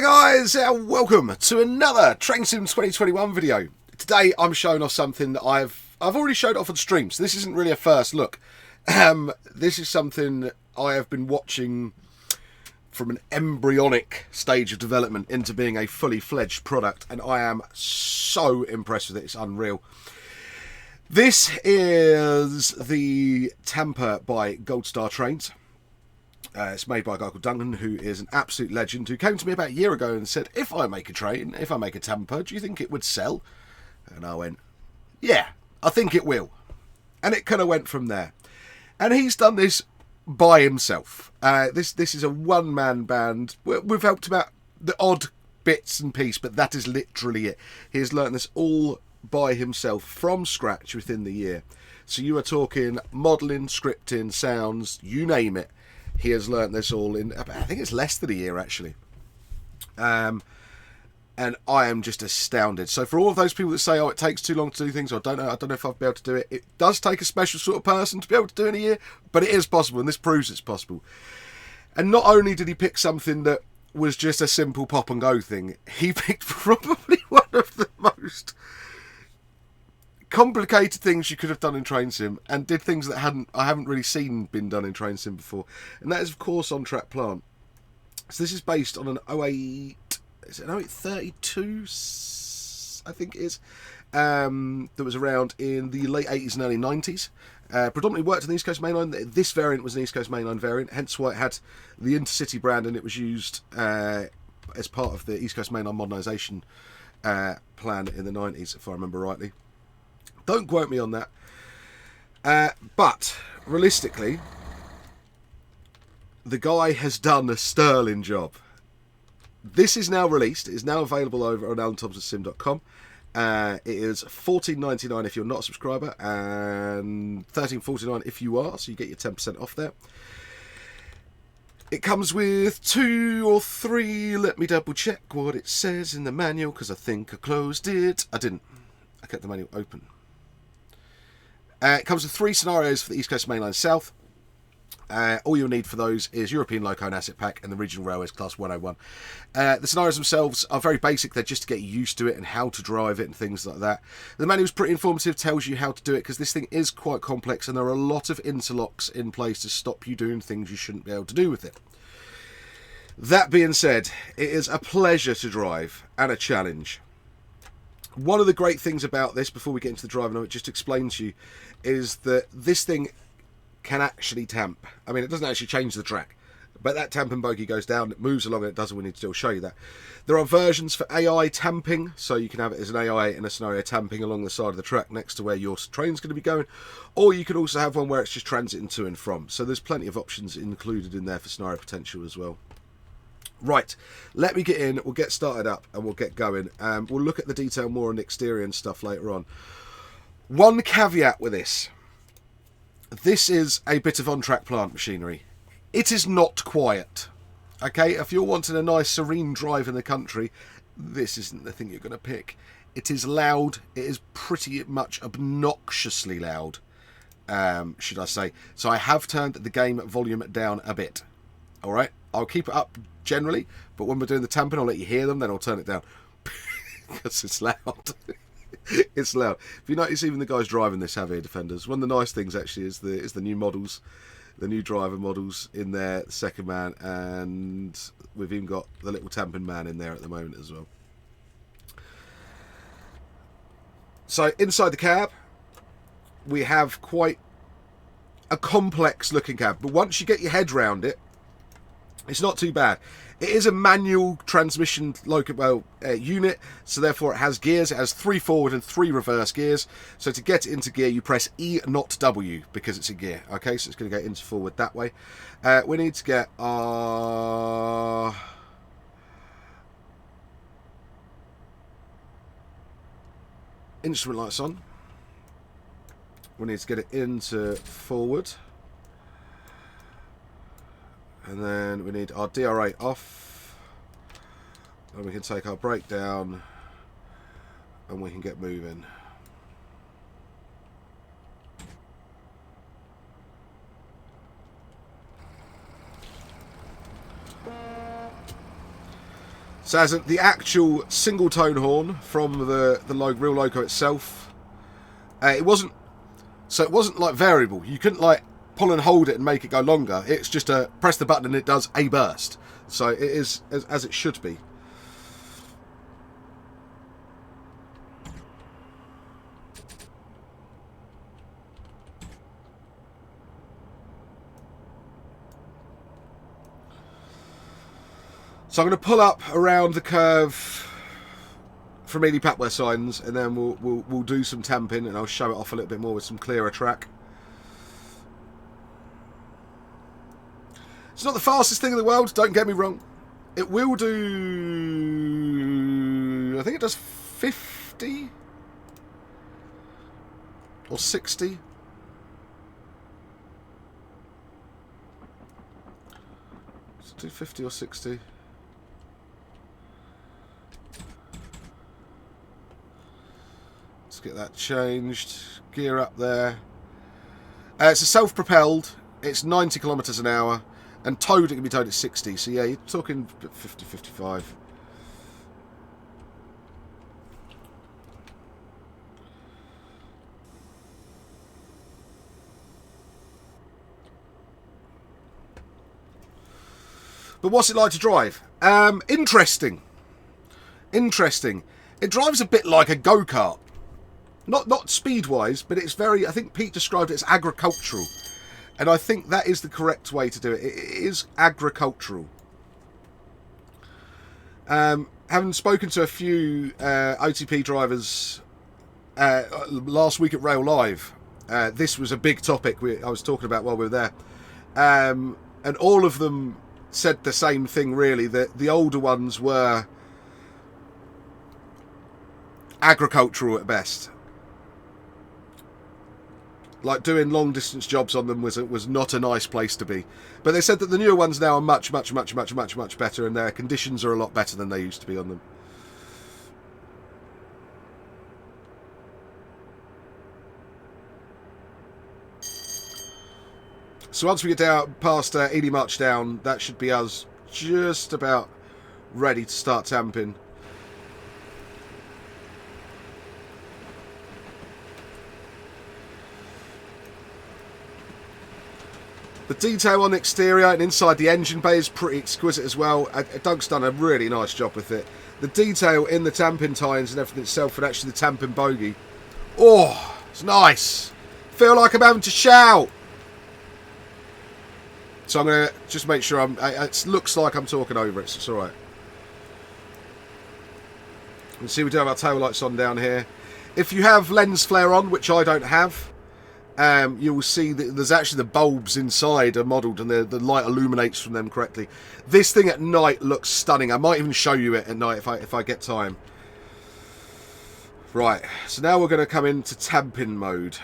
Hello guys, welcome to another Train Sim 2021 video. Today I'm showing off something that I've already showed off on stream, so this isn't really a first look. This is something I have been watching from an embryonic stage of development into being a fully fledged product, and I am so impressed with it, it's unreal. This is the Tamper by Gold Star Trains. It's made by a guy called Duncan, who is an absolute legend, who came to me about a year ago and said, if I make a train, if I make a Tamper, do you think it would sell? And I went, yeah, I think it will. And it kind of went from there. And he's done this by himself. This is a one-man band. We've helped him out the odd bits and pieces, but that is literally it. He has learnt this all by himself from scratch within the year. So you are talking modelling, scripting, sounds, you name it. He has learnt this all in, I think it's less than a year actually. And I am just astounded. So for all of those people that say, oh, it takes too long to do things, or I don't know if I'll be able to do it. It does take a special sort of person to be able to do it in a year, but it is possible, and this proves it's possible. And not only did he pick something that was just a simple pop and go thing, he picked probably one of the most complicated things you could have done in Train Sim, and did things that I haven't really seen been done in Train Sim before, and that is of course on track plant. So this is based on an 08, is it an 0832 I think it is, that was around in the late 80s and early 90s. Predominantly worked on the East Coast Mainline. This variant was an East Coast Mainline variant, hence why it had the Intercity brand, and it was used as part of the East Coast Mainline modernisation plan in the 90s, if I remember rightly. Don't quote me on that. But realistically, the guy has done a sterling job. This is now released. It is now available over on AlanThompsonSim.com. It is $14.99 if you're not a subscriber, and $13.49 if you are, so you get your 10% off there. It comes with 2 or 3, let me double check what it says in the manual, because I think I closed it. I didn't. I kept the manual open. It comes with 3 scenarios for the East Coast Mainline South. All you'll need for those is European Loco and Asset Pack and the Regional Railways Class 101. The scenarios themselves are very basic. They're just to get you used to it and how to drive it and things like that. The manual is pretty informative, tells you how to do it, because this thing is quite complex and there are a lot of interlocks in place to stop you doing things you shouldn't be able to do with it. That being said, it is a pleasure to drive and a challenge. One of the great things about this, before we get into the driving of it, just to explain to you, is that this thing can actually tamp. I mean, it doesn't actually change the track, but that tamping bogey goes down, it moves along, and it does what we need to do. I'll show you that. There are versions for AI tamping, so you can have it as an AI in a scenario tamping along the side of the track next to where your train's going to be going, or you can also have one where it's just transiting to and from. So there's plenty of options included in there for scenario potential as well. Right, let me get in, we'll get started up and we'll get going. We'll look at the detail more on the exterior and stuff later on. One caveat with this. This is a bit of on-track plant machinery. It is not quiet. Okay, if you're wanting a nice serene drive in the country, this isn't the thing you're going to pick. It is loud. It is pretty much obnoxiously loud, should I say. So I have turned the game volume down a bit. Alright, I'll keep it up generally, but when we're doing the tamping, I'll let you hear them, then I'll turn it down. Because it's loud. It's loud. If you notice, even the guys driving this have ear defenders. One of the nice things actually is the new models, the new driver models in there, the second man, and we've even got the little tamping man in there at the moment as well. So inside the cab, we have quite a complex looking cab, but once you get your head round it, it's not too bad. It is a manual transmission unit, so therefore it has gears. It has 3 forward and 3 reverse gears. So to get it into gear, you press E, not W, because it's a gear. Okay, so it's going to go into forward that way. We need to get our instrument lights on. We need to get it into forward. And then we need our DR8 off, and we can take our brake down, and we can get moving. So as the actual single tone horn from the real loco itself, it wasn't like variable. You couldn't like pull and hold it and make it go longer. It's just a press the button and it does a burst. So it is as it should be. So I'm going to pull up around the curve from Ely Papware signs, and then we'll do some tamping, and I'll show it off a little bit more with some clearer track. It's not the fastest thing in the world, don't get me wrong. It will do, I think it does 50 or 60. Let's do 50 or 60. Let's get that changed. Gear up there. It's a self-propelled. It's 90 kilometers an hour. And towed, it can be towed at 60. So yeah, you're talking 50, 55. But what's it like to drive? Interesting. Interesting. It drives a bit like a go-kart. Not speed-wise, but it's very... I think Pete described it as agricultural. And I think that is the correct way to do it. It is agricultural. Having spoken to a few OTP drivers last week at Rail Live, this was a big topic I was talking about while we were there. And all of them said the same thing, really, that the older ones were agricultural at best. Like doing long distance jobs on them was not a nice place to be. But they said that the newer ones now are much better, and their conditions are a lot better than they used to be on them. So once we get down past Ely March Down, that should be us just about ready to start tamping. The detail on the exterior and inside the engine bay is pretty exquisite as well. Doug's done a really nice job with it. The detail in the tamping tines and everything itself, and actually the tamping bogie. Oh, it's nice. Feel like I'm having to shout. So I'm going to just make sure it looks like I'm talking over it, so it's alright. You can see we do have our tail lights on down here. If you have lens flare on, which I don't have, you will see that there's actually the bulbs inside are modelled, and the light illuminates from them correctly. This thing at night looks stunning. I might even show you it at night if I get time. Right, so now we're going to come into tamping mode.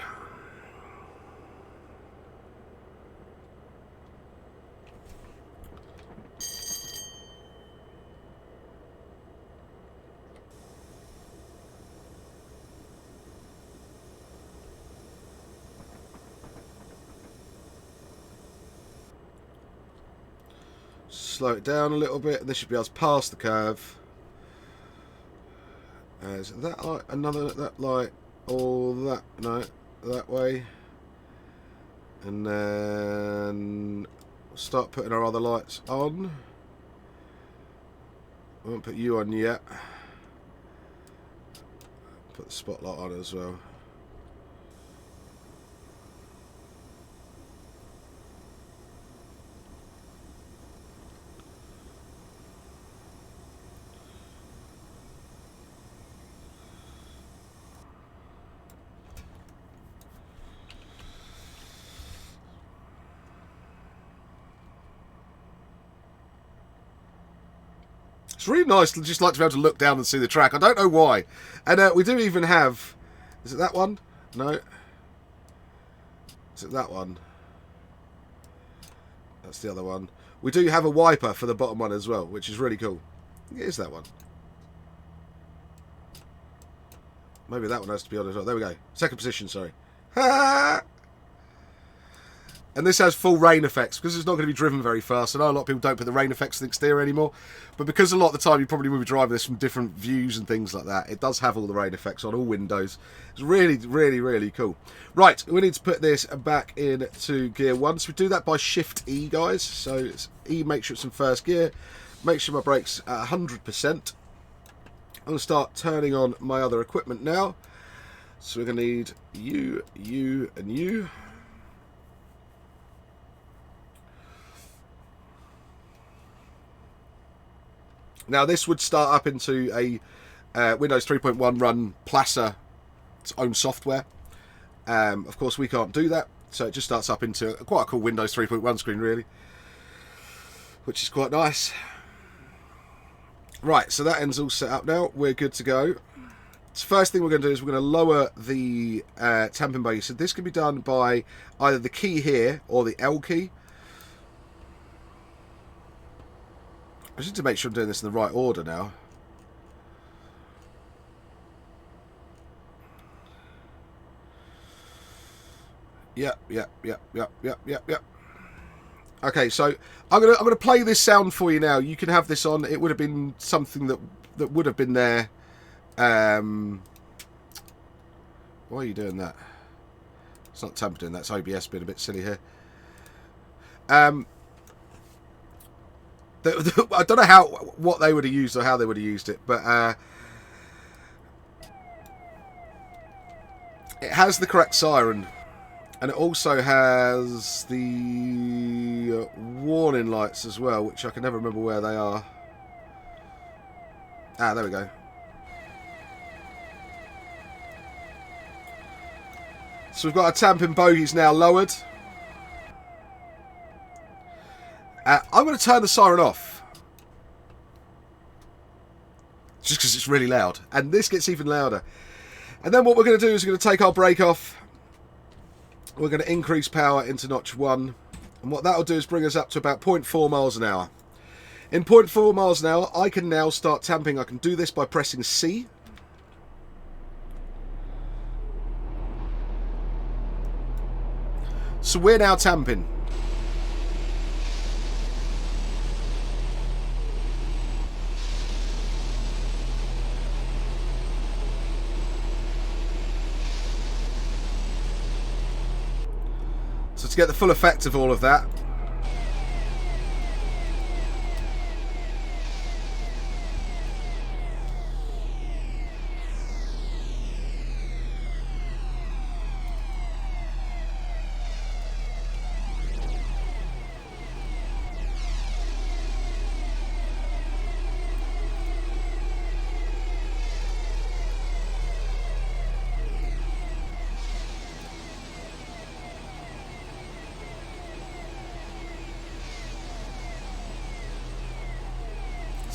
Slow it down a little bit, and this should be us past the curve. Is that light another that light or that? No, that way. And then we'll start putting our other lights on. I won't put you on yet. Put the spotlight on as well. It's really nice to just like to be able to look down and see the track. I don't know why. And we do even have... Is it that one? No. Is it that one? That's the other one. We do have a wiper for the bottom one as well, which is really cool. It is that one. Maybe that one has to be on as well. There we go. Second position, sorry. And this has full rain effects because it's not going to be driven very fast. I know a lot of people don't put the rain effects in the exterior anymore, but because a lot of the time you probably will be driving this from different views and things like that, it does have all the rain effects on all windows. It's really, really, really cool. Right, we need to put this back into gear 1. So we do that by Shift E, guys. So it's E, make sure it's in first gear. Make sure my brake's at 100%. I'm going to start turning on my other equipment now. So we're going to need you, and you. Now this would start up into a Windows 3.1 run Placer, its own software. Of course we can't do that, so it just starts up into quite a cool Windows 3.1 screen really, which is quite nice. Right, so that end's all set up now, we're good to go. So first thing we're going to do is we're going to lower the tamping buggy. So this can be done by either the key here or the L key. I just need to make sure I'm doing this in the right order now. Yep. Okay, so I'm gonna play this sound for you now. You can have this on. It would have been something that would have been there. Why are you doing that? It's not Tamper doing that. It's OBS being a bit silly here. I don't know what they would have used or how they would have used it, but it has the correct siren, and it also has the warning lights as well, which I can never remember where they are. Ah, there we go. So we've got our tamping bogies now lowered. I'm going to turn the siren off. Just because it's really loud. And this gets even louder. And then what we're going to do is we're going to take our brake off. We're going to increase power into notch 1. And what that will do is bring us up to about 0.4 miles an hour. In 0.4 miles an hour, I can now start tamping. I can do this by pressing C. So we're now tamping. So to get the full effect of all of that,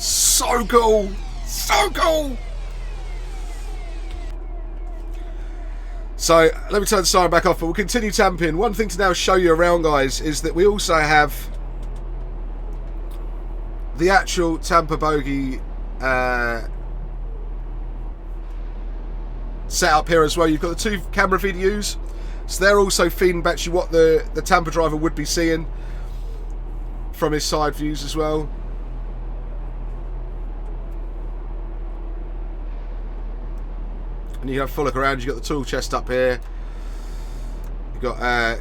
so cool! So cool! So, let me turn the siren back off, but we'll continue tamping. One thing to now show you around, guys, is that we also have the actual Tamper bogey set up here as well. You've got the 2 camera views, so they're also feeding back to you what the Tamper driver would be seeing from his side views as well. And you can have a full look around. You've got the tool chest up here. You've got a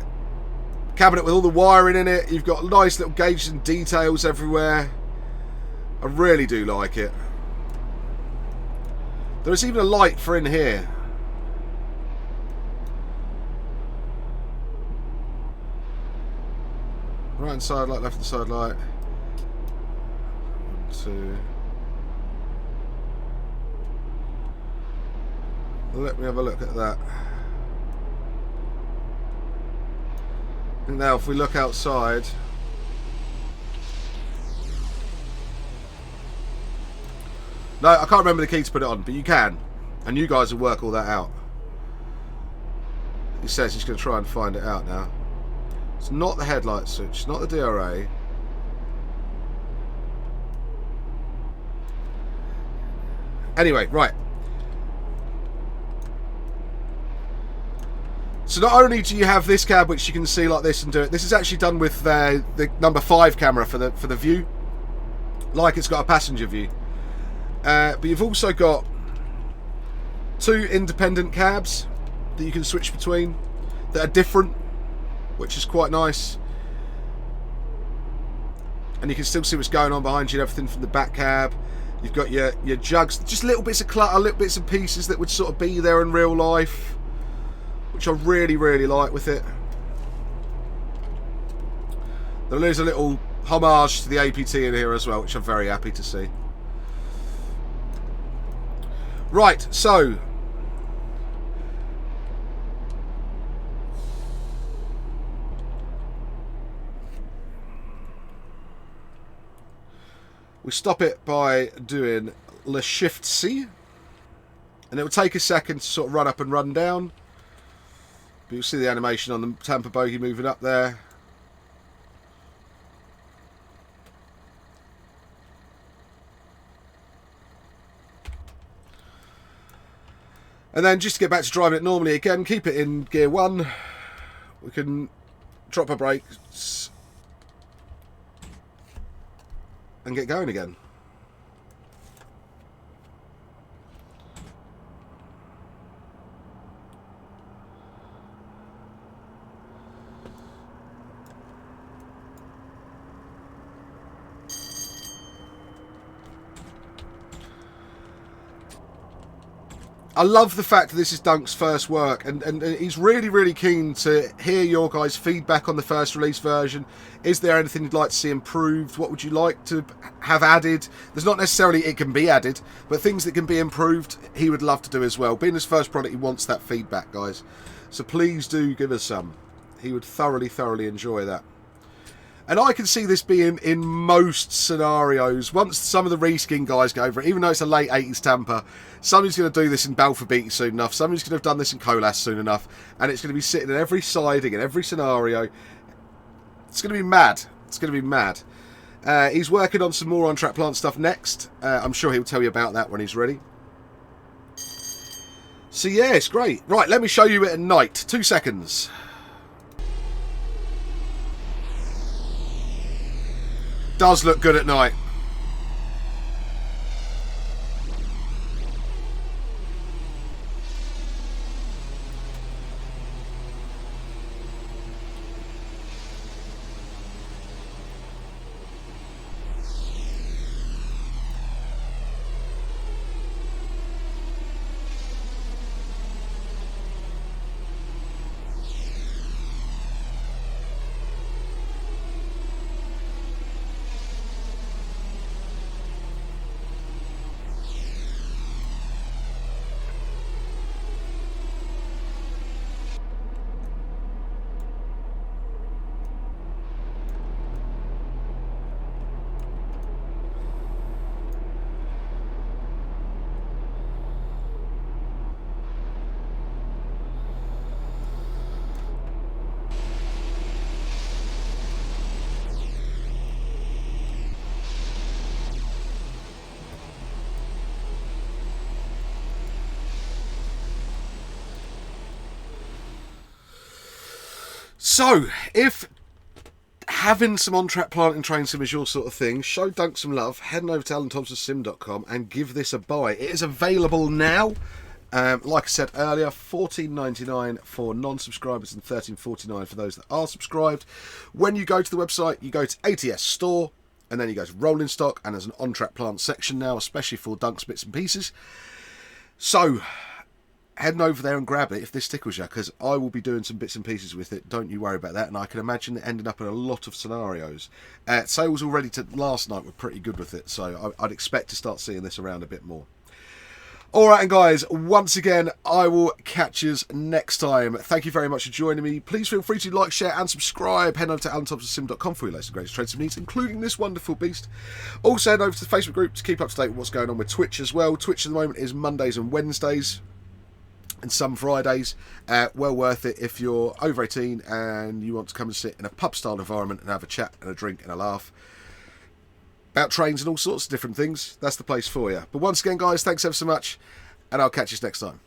cabinet with all the wiring in it. You've got nice little gauges and details everywhere. I really do like it. There's even a light for in here. Right hand side light, left hand side light. 1, 2. Let me have a look at that. And now if we look outside, no, I can't remember the key to put it on, but you can, and you guys will work all that out. He says he's going to try and find it out now. It's not the headlight switch, it's not the DRA. Anyway, right. So not only do you have this cab, which you can see like this and do it. This is actually done with the number 5 camera for the view, like it's got a passenger view. But you've also got 2 independent cabs that you can switch between that are different, which is quite nice. And you can still see what's going on behind you and everything from the back cab. You've got your jugs, just little bits of clutter, little bits and pieces that would sort of be there in real life, which I really, really like with it. There is a little homage to the APT in here as well, which I'm very happy to see. Right, so we stop it by doing Le Shift C, and it will take a second to sort of run up and run down. But you'll see the animation on the Tamper bogie moving up there. And then just to get back to driving it normally again, keep it in gear 1. We can drop our brakes and get going again. I love the fact that this is Dunk's first work, and he's really, really keen to hear your guys' feedback on the first release version. Is there anything you'd like to see improved? What would you like to have added? There's not necessarily it can be added, but things that can be improved, he would love to do as well. Being his first product, he wants that feedback, guys. So please do give us some. He would thoroughly, thoroughly enjoy that. And I can see this being in most scenarios. Once some of the reskin guys go over it, even though it's a late 80s Tamper, somebody's going to do this in Balfour Beatty soon enough. Somebody's going to have done this in Colas soon enough. And it's going to be sitting in every siding, in every scenario. It's going to be mad. It's going to be mad. He's working on some more on-track plant stuff next. I'm sure he'll tell you about that when he's ready. So yeah, it's great. Right, let me show you it at night. 2 seconds. Does look good at night. So, if having some on-track planting train sim is your sort of thing, show Dunk some love, heading over to AlanThompsonSim.com and give this a buy. It is available now. Like I said earlier, $14.99 for non-subscribers and $13.49 for those that are subscribed. When you go to the website, you go to ATS Store, and then you go to Rolling Stock, and there's an on-track plant section now, especially for Dunk's bits and pieces. So, heading over there and grab it if this tickles you, because I will be doing some bits and pieces with it. Don't you worry about that. And I can imagine it ending up in a lot of scenarios. Sales already to last night were pretty good with it, so I'd expect to start seeing this around a bit more. Alright, and guys, once again, I will catch you next time. Thank you very much for joining me. Please feel free to like, share, and subscribe. Head over to AlanThompsonSim.com for your latest and greatest trades and needs, including this wonderful beast. Also, head over to the Facebook group to keep up to date with what's going on with Twitch as well. Twitch at the moment is Mondays and Wednesdays, and some Fridays. Well worth it if you're over 18 and you want to come and sit in a pub-style environment and have a chat and a drink and a laugh about trains and all sorts of different things. That's the place for you. But once again, guys, thanks ever so much, and I'll catch you next time.